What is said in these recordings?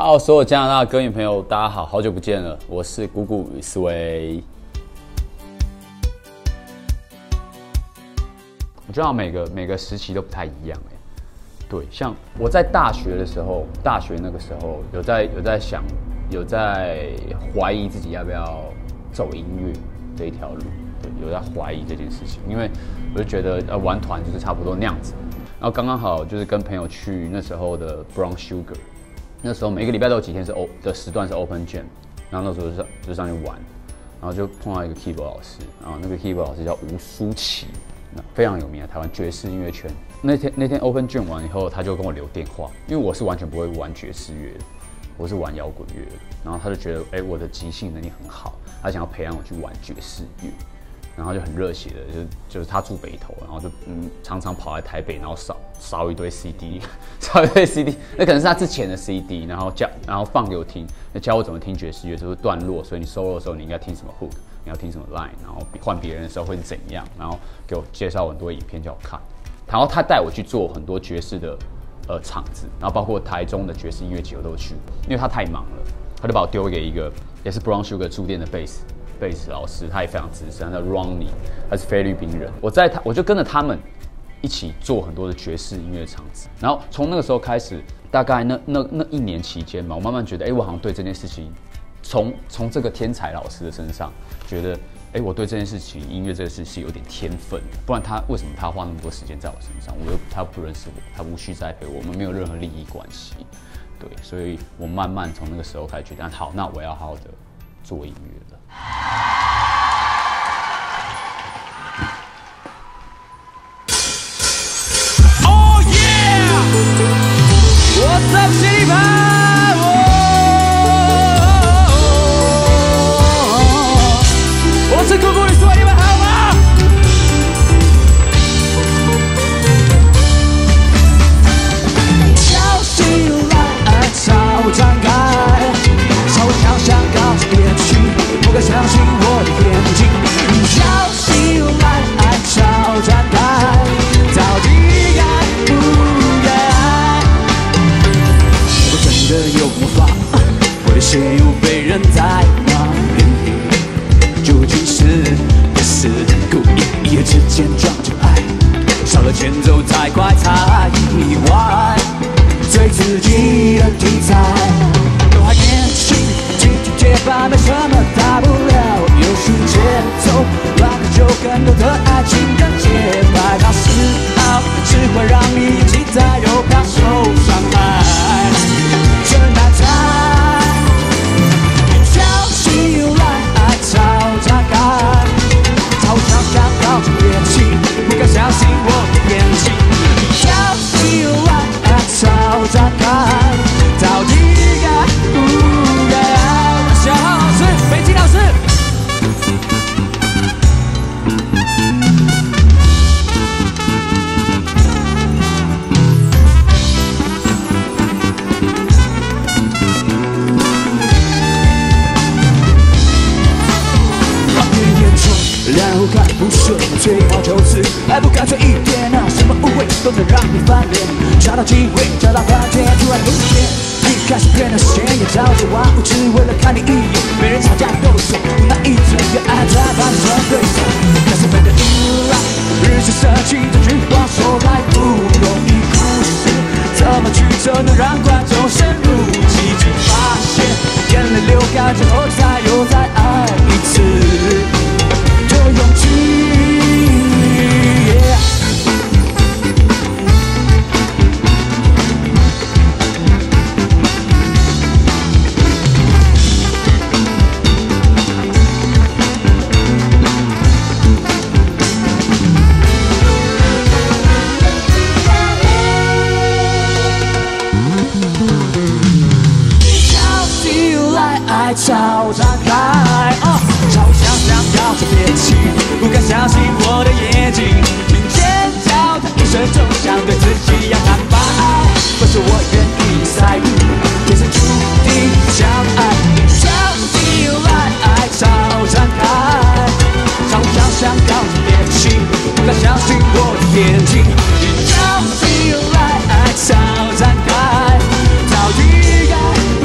好，所有加拿大的歌迷朋友，大家好，好久不见了，我是谷谷与思维。我觉得每个时期都不太一样对，像我在大学的时候，大学那个时候有在想，有在怀疑自己要不要走音乐这一条路，对，有在怀疑这件事情，因为我就觉得玩团就是差不多那样子。然后刚刚好就是跟朋友去那时候的 Brown Sugar， 那时候每个礼拜都有几天的时段是 Open Jam， 然后那时候就上去玩，然后就碰到一个 keyboard 老师，然后那个 keyboard 老师叫吴舒淇，非常有名的台湾爵士音乐圈。那天 Open Jam 完以后，他就跟我留电话，因为我是完全不会玩爵士乐的，我是玩摇滚乐的，然后他就觉得我的即兴能力很好，他想要培养我去玩爵士乐。然后就很热血的，就是他住北投，然后就常常跑来台北，然后烧一堆 CD， 烧一堆 CD， 那可能是他之前的 CD， 然后放给我听，教我怎么听爵士乐，就是段落，所以你 solo 的时候你应该听什么 hook， 你要听什么 line， 然后换别人的时候会是怎样，然后给我介绍很多影片叫我看，然后他带我去做很多爵士的场子，然后包括台中的爵士音乐节我都去，因为他太忙了，他就把我丢给一个也是 Brown Sugar 驻店的贝斯老师，他也非常资深，他叫 Ronnie， 他是菲律宾人。我就跟着他们一起做很多的爵士音乐场子。然后从那个时候开始，大概那一年期间嘛，我慢慢觉得，我好像对这件事情，从这个天才老师的身上，觉得，我对这件事情，音乐这件事是有点天分的。不然为什么他花那么多时间在我身上？他不认识我，他无需栽培我们，没有任何利益关系。对，所以我慢慢从那个时候开始觉得，好，那我要好好的做音乐了。Oh yeah! What's up, City Pie?我是谷谷与思维，你们好吗？小心来潮展开，稍微飘向高处别去，不敢相信我的眼睛。小心来潮展开，到底该不该？我真的有魔法，我的血又被人在哪里？究竟是不是故意一夜之间撞就爱？少了前奏太快才意外，最刺激的题材。都还年轻，紧紧结伴没什么大不了，有序节奏，乱了就更多的爱情跟节拍。它是好，只会让你期待又怕受伤害，真难猜。小心来潮展开，朝向想靠近别起，不敢相信我的眼睛。小心来潮展开，到底该不该？小浩老师，北京老师。然后看不顺，最好就是还不干脆一点啊！什么误会都能让你翻脸，找到机会，找到关键，突然出现。一开始变得显眼，朝着万物只为了看你一眼。没人吵架斗嘴，那一层越爱在反转对手。那是分的依赖，日子生气，这句话说来不容易，故事怎么曲折能让观众深入其境？发现眼泪流干之后，才又再爱一次。勇气。小心来爱潮展开，朝向要是别起，不敢相信我的眼睛，听尖叫的一声中，想对自己要坦白。不是我愿意在意，天生注定相爱。小心来潮展开，朝向要是别起，不敢相信我的眼睛。小心来潮展开，到底该不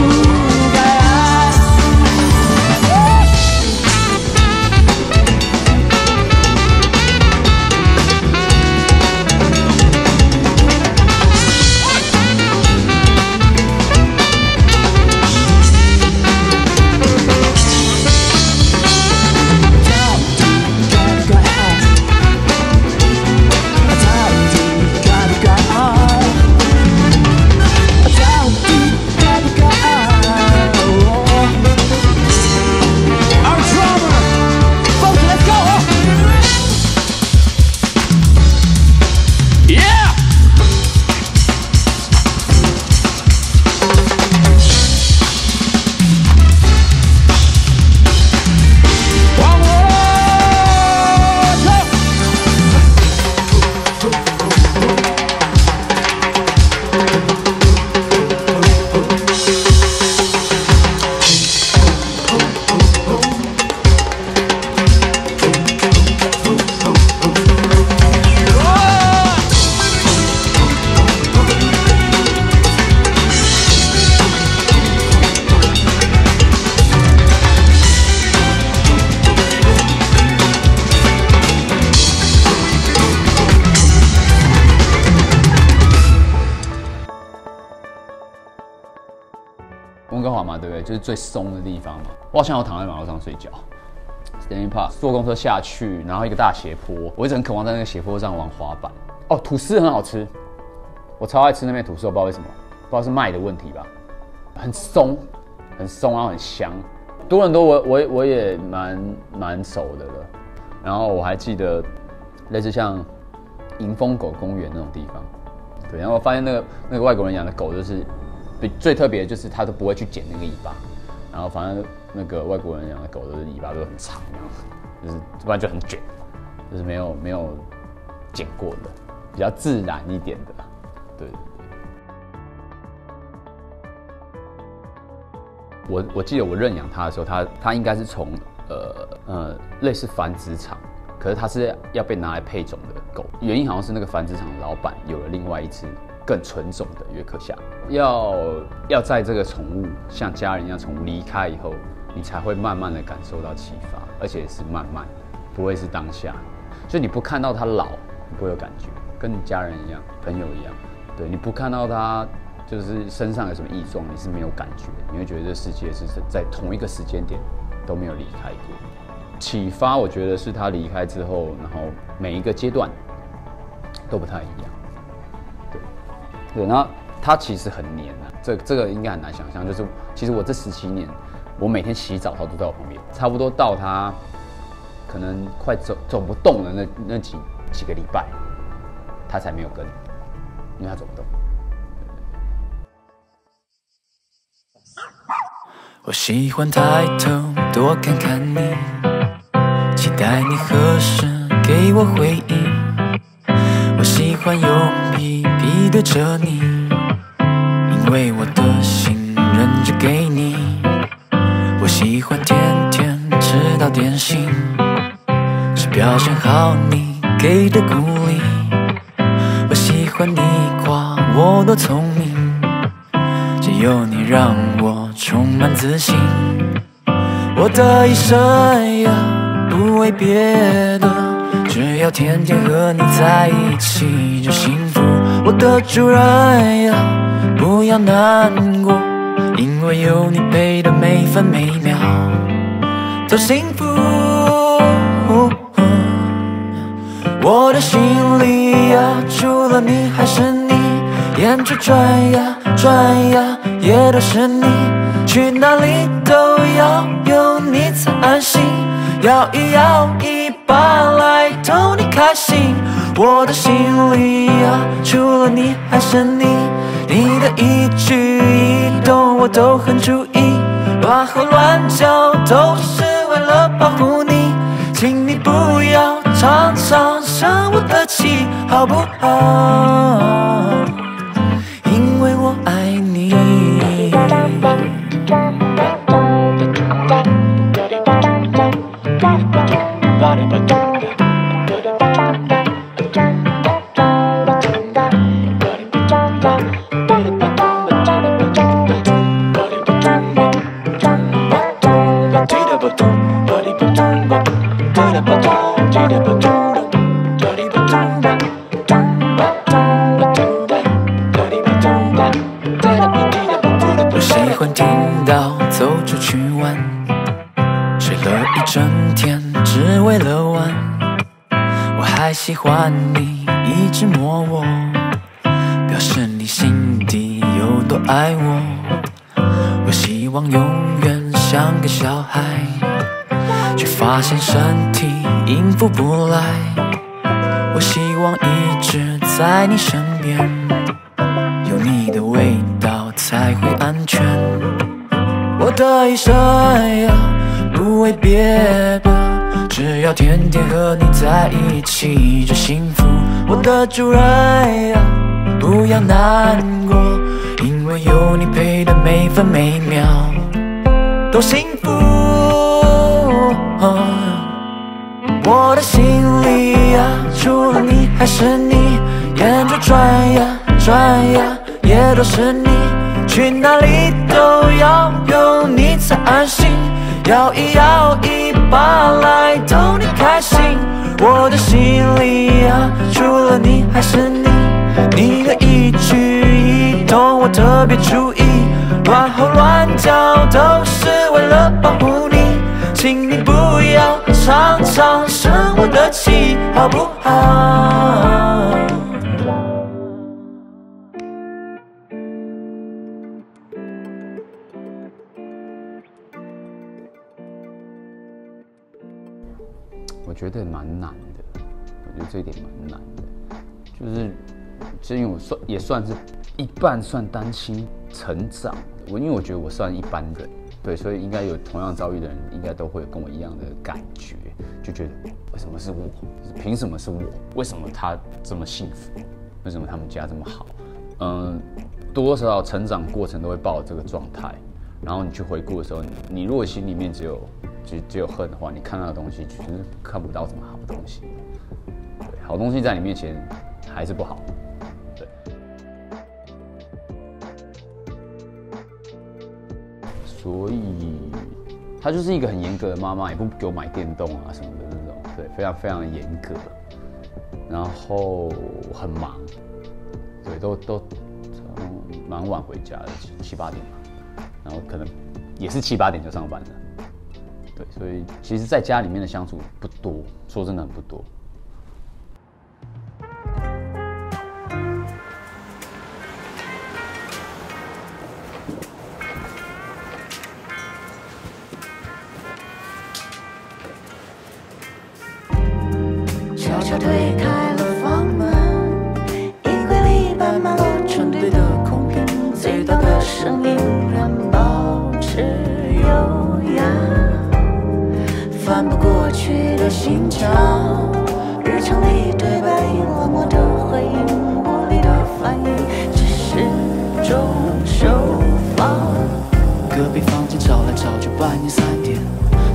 嘛，对不对？就是最松的地方嘛。我好像有躺在马路上睡觉。Stanley Park 坐公车下去，然后一个大斜坡，我一直很渴望在那个斜坡上玩滑板。哦，吐司很好吃，我超爱吃那边吐司，我不知道为什么，不知道是卖的问题吧，很松，很松，然后很香。多伦多我也蛮熟的了，然后我还记得类似像迎风狗公园那种地方，对，然后我发现那个外国人养的狗就是最特别的就是他都不会去剪那个尾巴，然后反正那个外国人养的狗都是尾巴都很长，就是不然就很卷，就是没有剪过的，比较自然一点的，对。我记得我认养它的时候，它应该是从类似繁殖场，可是它是要被拿来配种的狗，原因好像是那个繁殖场的老板有了另外一只更纯种的约克夏，要在这个宠物像家人一样宠物离开以后，你才会慢慢的感受到启发，而且是慢慢的，不会是当下，就你不看到它老，你不会有感觉，跟你家人一样，朋友一样，对，你不看到它。就是身上有什么异状，你是没有感觉，你会觉得这世界是在同一个时间点都没有离开过。启发，我觉得是他离开之后，然后每一个阶段都不太一样。对，然后他其实很黏啊，这个应该很难想象。就是其实我这17年，我每天洗澡他都在我旁边，差不多到他可能快走不动的那几个礼拜，他才没有跟，因为他走不动。我喜欢抬头多看看你，期待你何时给我回应。我喜欢用屁屁对着你，因为我的心忍着给你。我喜欢天天吃到点心，是表现好你给的鼓励。我喜欢你夸我多聪明，只有你让我充满自信。我的一生呀，不为别的，只要天天和你在一起就幸福。我的主人呀，不要难过，因为有你陪的每分每秒都幸福。我的心里呀，除了你还是你，沿着转呀转呀，也都是你，去哪里都要有你才安心，摇一摇一把来逗你开心。我的心里呀，除了你还是你，你的一举一动我都很注意，乱吼乱叫都是为了保护你，请你不要常常生我的气，好不好？因为我爱你。我喜欢听到走出去玩，睡了一整天只为了玩。我还喜欢你一直摸我，表示你心底有多爱我。我希望永远像个小孩，却发现身体应付不来。我希望一直在你身边，有你的味道才会安全。我的一生呀，不为别的，只要天天和你在一起就幸福。我的主人呀，不要难过，因为有你陪的每分每秒都幸福。我的心里呀，除了你还是你，沿着转呀转呀，也都是你，去哪里都要有你才安心，摇一摇一把来逗你开心。我的心里呀，除了你还是你，你的一举一动我特别注意，往后乱叫都是为了保护你，请你不要常常生我的气，好不好？我觉得蛮难的，我觉得这一点蛮难的，就是因为我也算是一半算单亲成长，因为我觉得我算一般人，对，所以应该有同样遭遇的人，应该都会有跟我一样的感觉，就觉得为什么是我？凭什么是我？为什么他这么幸福？为什么他们家这么好？多多少少成长过程都会抱着这个状态，然后你去回顾的时候，你如果心里面只有恨的话，你看到的东西就是看不到什么好的东西。对，好东西在你面前还是不好。对，所以她就是一个很严格的妈妈，也不给我买电动啊什么的那种，对，非常非常的严格，然后很忙，对，都蛮晚回家的，7、8点吧，然后可能也是7、8点就上班了。对，所以其实在家里面的相处不多，说真的很不多。悄悄推开了房门，衣柜里摆满了成堆的空瓶，最大的声音仍保持优雅。翻不过去的心墙，日常里对白里冷漠的回应，无力的反应，只是种手法。隔壁房间找来找去，半夜3点，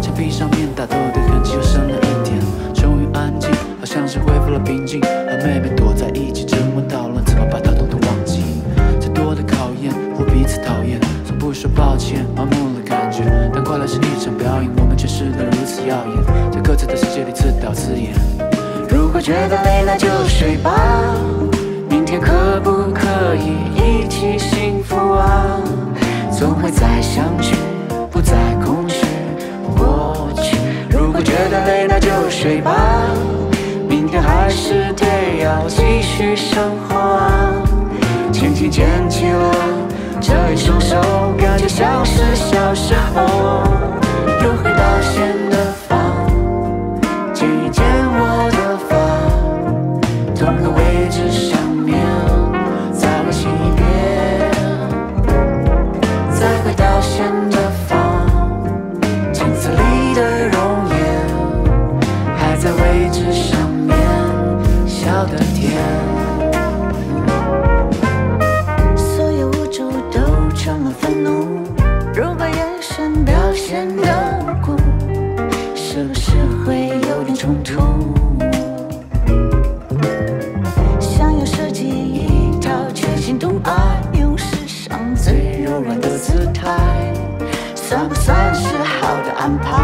墙壁上面打斗的痕迹又深了一点，终于安静，好像是恢复了平静。和妹妹躲在一起，争论讨论怎么把她统统忘记。再多的考验或彼此讨厌，从不说抱歉，麻木了感觉。但快乐是一场表演，我们诠释得如此耀眼，在各自的世界里自导自演。如果觉得累了就睡吧，明天可不可以一起幸福啊？总会再相聚，不再空虚过去。如果觉得累了就睡吧，明天还是得要继续生活啊。轻轻牵起了这一双手，感觉像是小时候，又回到现的房，剪一剪我的发，同个位置上面，再温习一遍，再回到现的房，镜子里的容颜还在位置上面，笑得甜。所有无助都成了愤怒，如果眼神表现得无辜，是不是会有点冲突？想要设计一套全新图案，用世上最柔软的姿态，算不算是好的安排？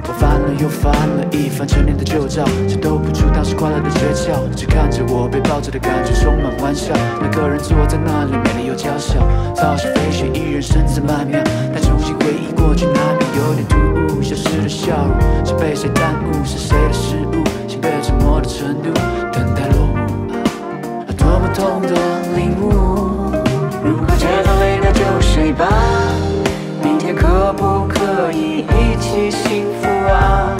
我翻了又翻了一番陈年的旧照，却兜不住当时快乐的诀窍，只看着我被抱着的感觉充满欢笑。那个人坐在那里，美丽又娇小，早是飞雪依然身姿曼妙，但重新回忆过去难免有点突兀，消失的笑容是被谁耽误，是谁的失误，心被沉默的程度，等待落幕，多么痛的领悟。如果觉得累了就睡吧，明天可不可以一起幸福啊？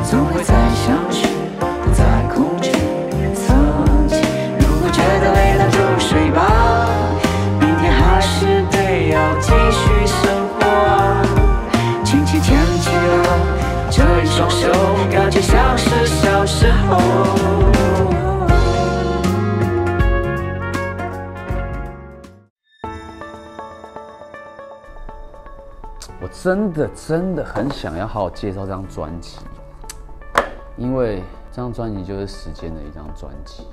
总会再相聚，不再恐惧曾经。如果觉得累了就睡吧，明天还是得要继续生活啊。轻轻牵起了这一双手，感觉像是小时候。我真的很想要好好介绍这张专辑，因为这张专辑就是时间的一张专辑。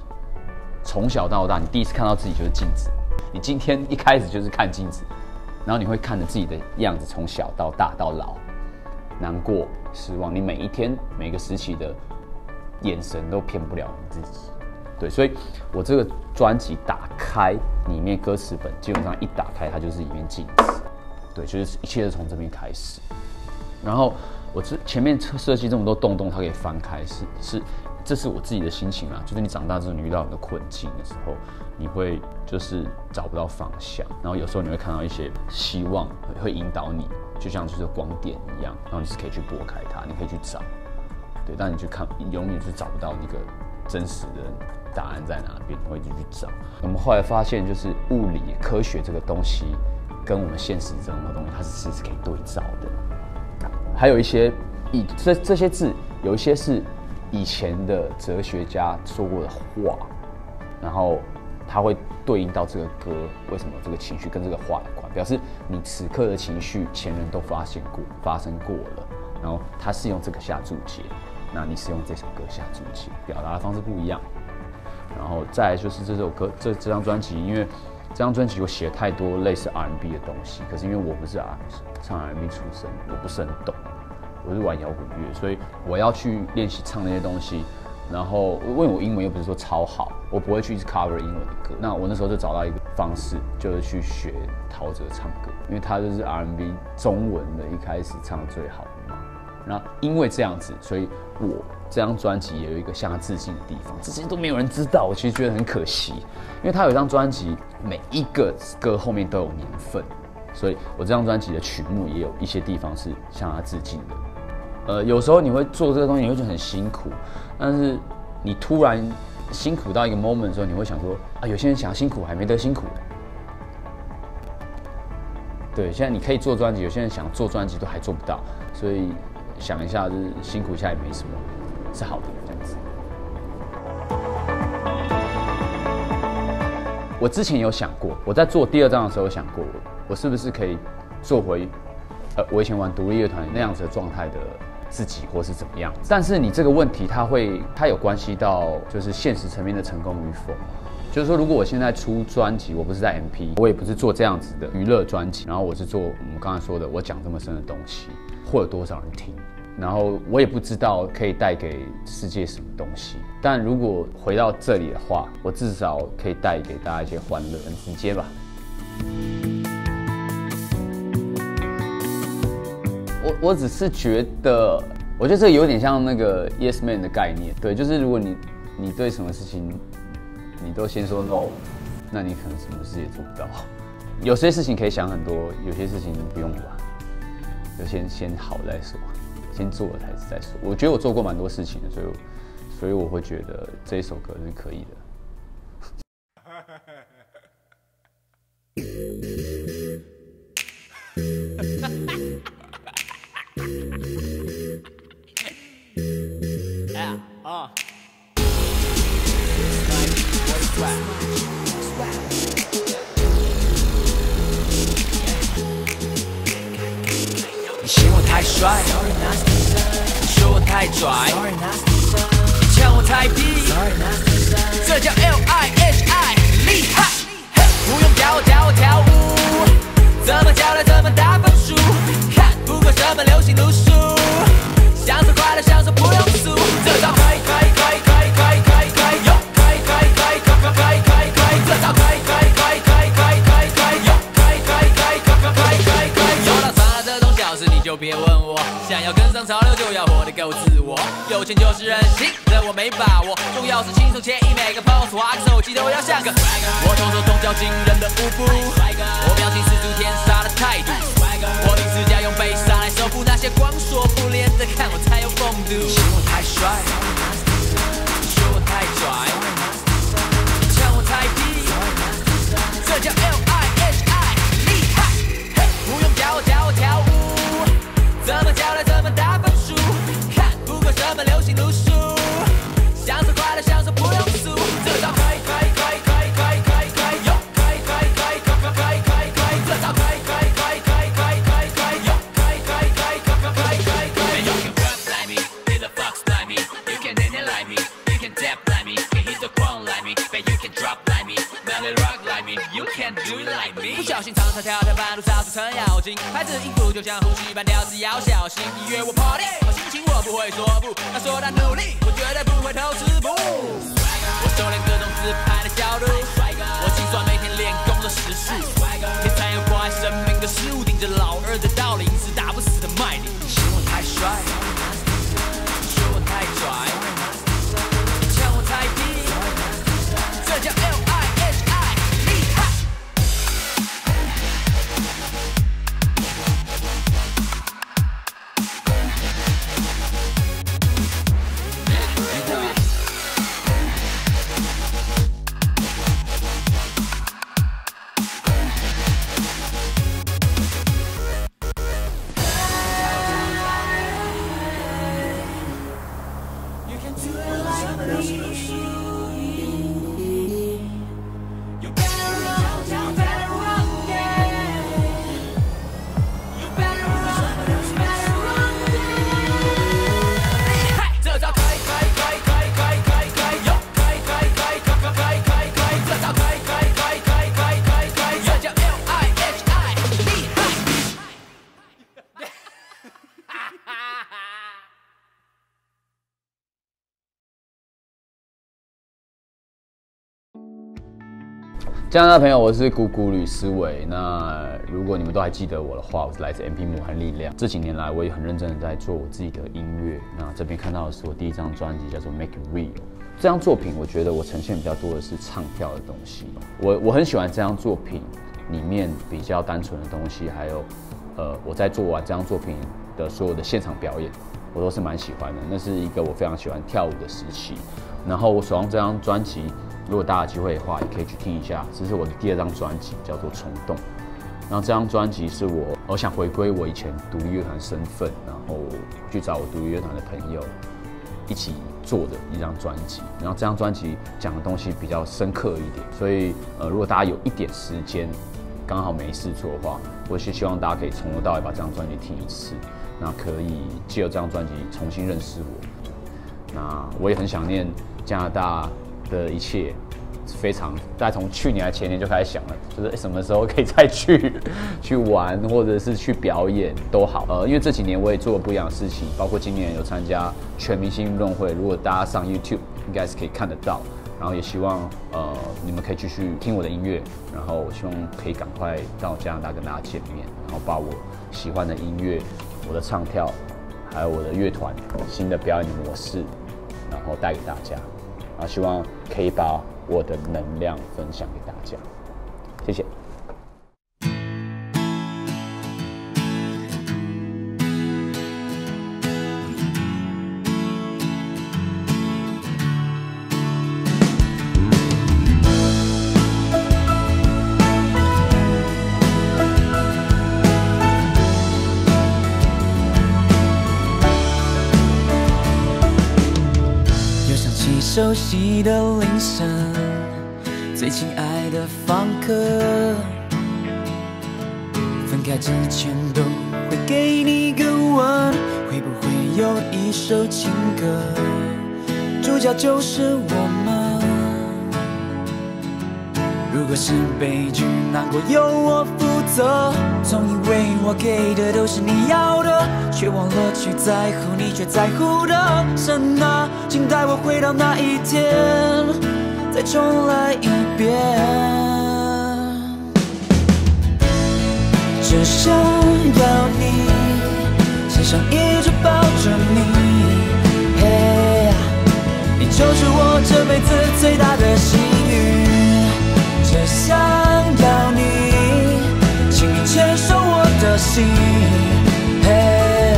从小到大，你第一次看到自己就是镜子，你今天一开始就是看镜子，然后你会看着自己的样子，从小到大到老，难过、失望，你每一天每个时期的眼神都骗不了你自己。对，所以我这个专辑打开里面歌词本，基本上一打开它就是一面镜子，对，就是一切都从这边开始。然后我前面设计这么多洞洞，它可以翻开，这是我自己的心情啊，就是你长大之后你遇到很多困境的时候，你会就是找不到方向，然后有时候你会看到一些希望会引导你，就像就是光点一样，然后你是可以去拨开它，你可以去找，对，但你去看，你永远是找不到那个真实的答案在哪边，你会一直去找。我们后来发现，就是物理科学这个东西跟我们现实中的东西，它是可以对照的。还有一些这些字，有一些是以前的哲学家说过的话，然后它会对应到这个歌，为什么这个情绪跟这个话有关？表示你此刻的情绪，前人都发生过了，然后他是用这个下注解，那你是用这首歌下注解，表达的方式不一样。然后再来就是这首歌，这张专辑，因为这张专辑我写太多类似 R&B 的东西，可是因为我不是唱 R&B 出身，我不是很懂，我是玩摇滚乐，所以我要去练习唱那些东西。然后因为我英文又不是说超好，我不会去 cover 英文的歌。那我那时候就找到一个方式，就是去学陶喆唱歌，因为他就是 R&B 中文的一开始唱得最好的嘛。那因为这样子，所以我这张专辑也有一个向他致敬的地方，这些都没有人知道，我其实觉得很可惜，因为他有一张专辑，每一个歌后面都有年份，所以我这张专辑的曲目也有一些地方是向他致敬的。有时候你会做这个东西，你会觉得很辛苦，但是你突然辛苦到一个 moment 的时候，你会想说啊，有些人想辛苦还没得辛苦。对，现在你可以做专辑，有些人想做专辑都还做不到，所以想一下，就是辛苦一下也没什么，是好的这样子。我之前有想过，我在做第二张的时候有想过，我是不是可以做回我以前玩独立乐团那样子的状态的自己，或是怎么样？但是你这个问题，它有关系到就是现实层面的成功与否。就是说，如果我现在出专辑，我不是在 MP， 我也不是做这样子的娱乐专辑，然后我是做我们刚才说的，我讲这么深的东西，会有多少人听？然后我也不知道可以带给世界什么东西。但如果回到这里的话，我至少可以带给大家一些欢乐，很直接吧。我只是觉得，我觉得这个有点像那个 Yes Man 的概念，对，就是如果你对什么事情你都先说 No， 那你可能什么事也做不到。有些事情可以想很多，有些事情不用吧，就先好再说，先做了再说。我觉得我做过蛮多事情的，所以我会觉得这一首歌是可以的。你嫌我太帅，你说我太拽，你抢我太低，这叫 LIHI 厉害。不用教我跳舞，怎么教来怎么打分数，看不惯什么流行路数，享受快乐享受不用输，这招可以，哟，这招可以，哟，有到算了这种小事你就别问我，想要跟上潮流就要活得够自我，有钱就是任性，这我没把握，重要是轻松惬意，每个 pose 划个手机都要像个，我动手动脚惊人的舞步，我表情十足天杀的态度，我零指甲用悲伤来收服那些光说不练的，看我才有风度。你嫌我太帅，你说我太拽，你抢我太低，这叫 LIHI 厉害。不用教我跳舞，怎么教来怎么打分数，看不惯什么流行路数，享受快乐享受不用输，这招可以，哟，这招可以，哟。不小心唱唱跳跳半路超出程咬金，拍子音符就像呼吸般调子要小心。音乐我 party， 好心情我不会说不，他说他努力，我绝对不会偷吃步。我修炼各种自拍的角度，我计算每天练功的时数，天才有关生命的事物，顶着老二的道理是打不死的卖力。你嫌我太帅，你说我太拽，你抢我太低，这叫 LIHI 厉害。加拿大朋友，我是咕咕吕思伟。那如果你们都还记得我的话，我是来自 MP 魔幻力量。这几年来，我也很认真的在做我自己的音乐。那这边看到的是我第一张专辑，叫做《Make It Real》。这张作品，我觉得我呈现比较多的是唱跳的东西。我很喜欢这张作品里面比较单纯的东西，还有我在做完这张作品的所有的现场表演，我都是蛮喜欢的。那是一个我非常喜欢跳舞的时期。然后我手上这张专辑，如果大家有机会的话，也可以去听一下。这是我的第二张专辑，叫做《虫洞》。然后这张专辑是我想回归我以前独立乐团身份，然后去找我独立乐团的朋友一起做的一张专辑。然后这张专辑讲的东西比较深刻一点，所以如果大家有一点时间，刚好没事做的话，我是希望大家可以从头到尾把这张专辑听一次，那可以借由这张专辑重新认识我。那我也很想念加拿大的一切，非常大概从去年还前年就开始想了，就是什么时候可以再去玩，或者是去表演都好。因为这几年我也做了不一样的事情，包括今年有参加全明星运动会，如果大家上 YouTube 应该是可以看得到。然后也希望你们可以继续听我的音乐，然后我希望可以赶快到加拿大跟大家见面，然后把我喜欢的音乐、我的唱跳，还有我的乐团新的表演模式，然后带给大家。然后希望可以把我的能量分享给大家，谢谢。熟悉的铃声，最亲爱的访客，分开之前都会给你一个吻，会不会有一首情歌，主角就是我们？如果是悲剧，难过由我负责，总以为我给的都是你要的，却忘了去在乎你却在乎的。神啊，请带我回到那一天，再重来一遍。只想要你，只想一直抱着你，嘿，你就是我这辈子最大的幸运。只想要你，请你牵手我的心，嘿，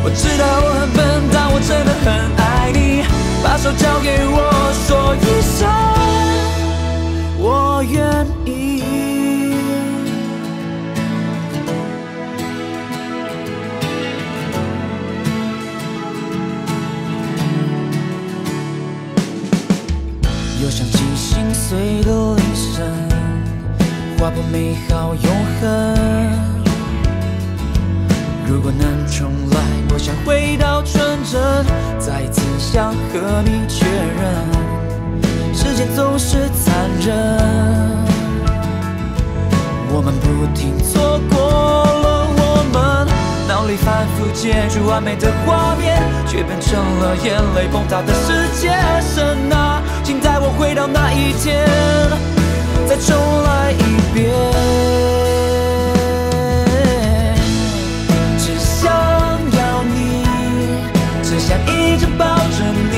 我知道我很笨，但我真的很爱你，把手交给我，说一声我愿意。又想起心碎的铃声，划破美好永恒。如果能重来，我想回到纯真，再次想和你确认，世界总是残忍，我们不停错过了我们，脑脑里反复接住完美的画面，却变成了眼泪崩塌的世界。神啊，请带我回到那一天，再重来一遍。只想要你，只想一直抱着你，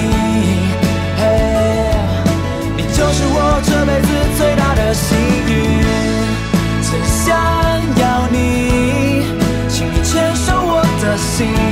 你就是我这辈子最大的幸运。只想要你，请你牵手我的心。